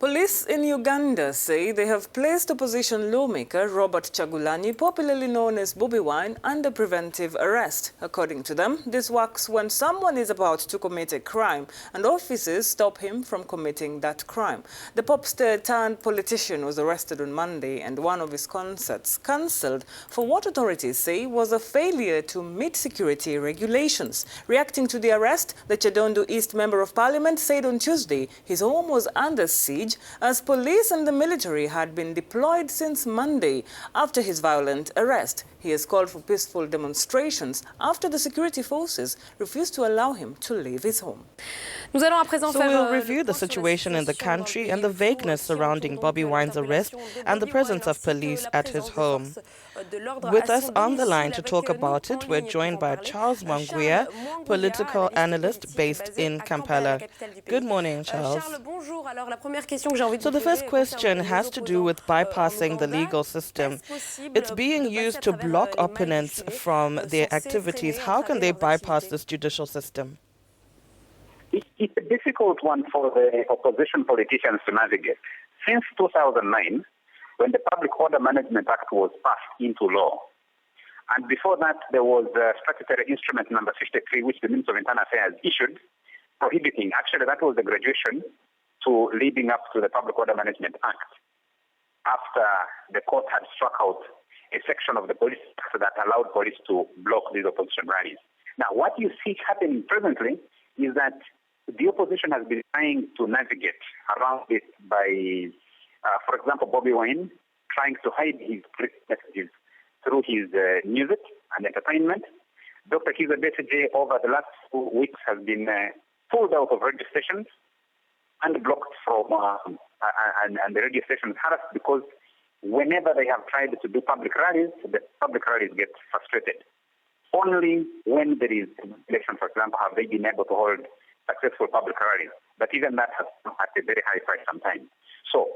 Police in Uganda say they have placed opposition lawmaker Robert Kyagulanyi, popularly known as Bobi Wine, under preventive arrest. According to them, this works when someone is about to commit a crime and officers stop him from committing that crime. The popstar-turned-politician was arrested on Monday and one of his concerts cancelled for what authorities say was a failure to meet security regulations. Reacting to the arrest, the Kyadondo East Member of Parliament said on Tuesday his home was under siege as police and the military had been deployed since Monday after his violent arrest. He has called for peaceful demonstrations after the security forces refused to allow him to leave his home. So we'll review the situation in the country and the vagueness surrounding Bobi Wine's arrest and the presence of police at his home. With us on the line to talk about it, we're joined by Charles Mwanguya, political analyst based in Kampala. Good morning, Charles. So the first question has to do with bypassing the legal system. It's being used to block opponents from their activities. How can they bypass this judicial system? It's a difficult one for the opposition politicians to navigate. Since 2009, when the Public Order Management Act was passed into law, and before that there was statutory instrument number 53, which the Minister of Internal Affairs issued, prohibiting, actually that was the graduation to leading up to the Public Order Management Act, after the court had struck out a section of the police act that allowed police to block these opposition rallies. Now, what you see happening presently is that the opposition has been trying to navigate around it by, for example, Bobi Wine trying to hide his messages through his music and entertainment. Dr. Kizza Besigye over the last 2 weeks has been pulled out of radio stations and blocked from, and the radio stations harassed because whenever they have tried to do public rallies, the public rallies get frustrated. Only when there is election, for example, have they been able to hold successful public rallies. But even that has come at a very high price sometimes. So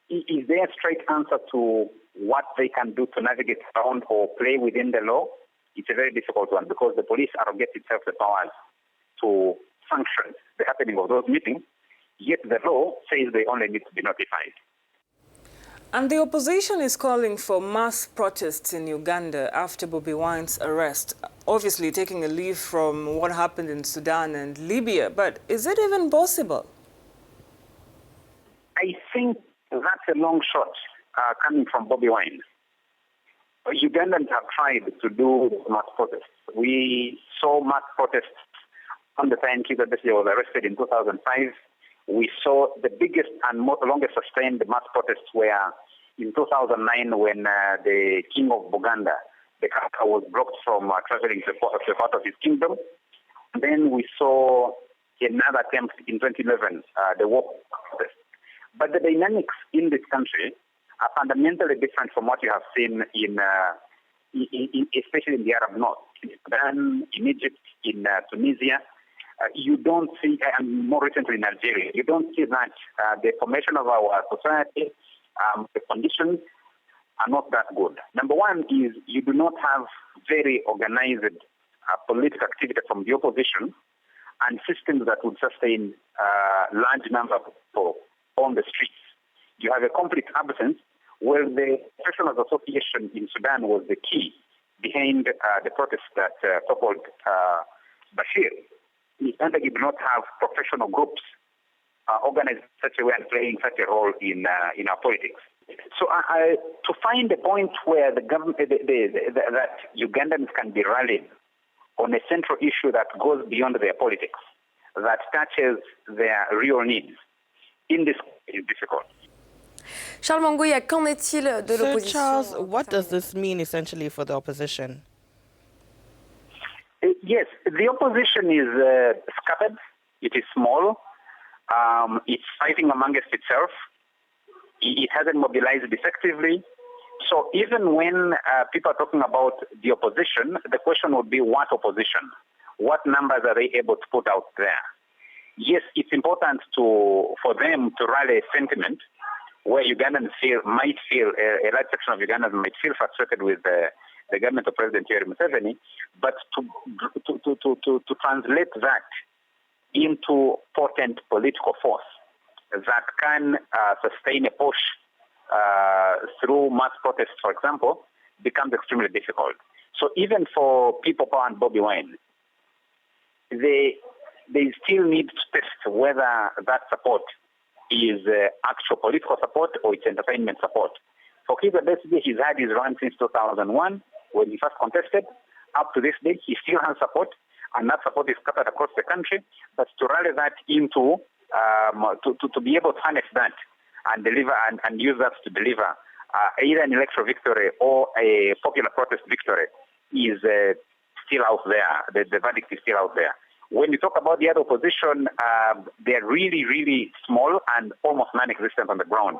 is there a straight answer to what they can do to navigate around or play within the law? It's a very difficult one because the police arrogate itself the powers to sanction the happening of those meetings, yet the law says they only need to be notified. And the opposition is calling for mass protests in Uganda after Bobi Wine's arrest, obviously taking a leaf from what happened in Sudan and Libya. But is it even possible? I think that's a long shot coming from Bobi Wine. Ugandans have tried to do mass protests. We saw mass protests on the time Kizza Besigye was arrested in 2005. We saw the biggest and longest sustained mass protests were in 2009 when the king of Uganda, the capital, was blocked from traveling to the part of his kingdom. Then we saw another attempt in 2011, the war protest. But the dynamics in this country are fundamentally different from what you have seen in especially in the Arab North, in Sudan, in Egypt, in Tunisia. You don't see, and more recently in Algeria, you don't see that the formation of our society, the conditions are not that good. Number one is you do not have very organized political activity from the opposition and systems that would sustain large number of people on the streets. You have a complete absence where the professional association in Sudan was the key behind the protest that toppled Bashir. Uganda did not have professional groups organized in such a way and playing such a role in our politics. So to find a point where the government, that Ugandans can be rallied on a central issue that goes beyond their politics, that touches their real needs, in this is difficult. Charles Mwanguya, qu'en est-il de l'opposition? So Charles, what does this mean essentially for the opposition? Yes, the opposition is scattered. It is small. It's fighting amongst itself. It hasn't mobilized effectively. So even when people are talking about the opposition, the question would be what opposition? What numbers are they able to put out there? Yes, it's important for them to rally a sentiment where Ugandans might feel, a large section of Ugandans might feel frustrated with the government of President Yoweri Museveni, but to translate that into potent political force that can sustain a push through mass protests, for example, becomes extremely difficult. So even for people power and Bobi Wine, they still need to test whether that support is actual political support or it's entertainment support. For Kyadondo, he's had his run since 2001 when he first contested. Up to this day, he still has support, and that support is scattered across the country. But to rally that into, to be able to harness that and deliver and use that to deliver either an electoral victory or a popular protest victory is still out there. The verdict is still out there. When you talk about the other opposition, they're really, really small and almost non-existent on the ground.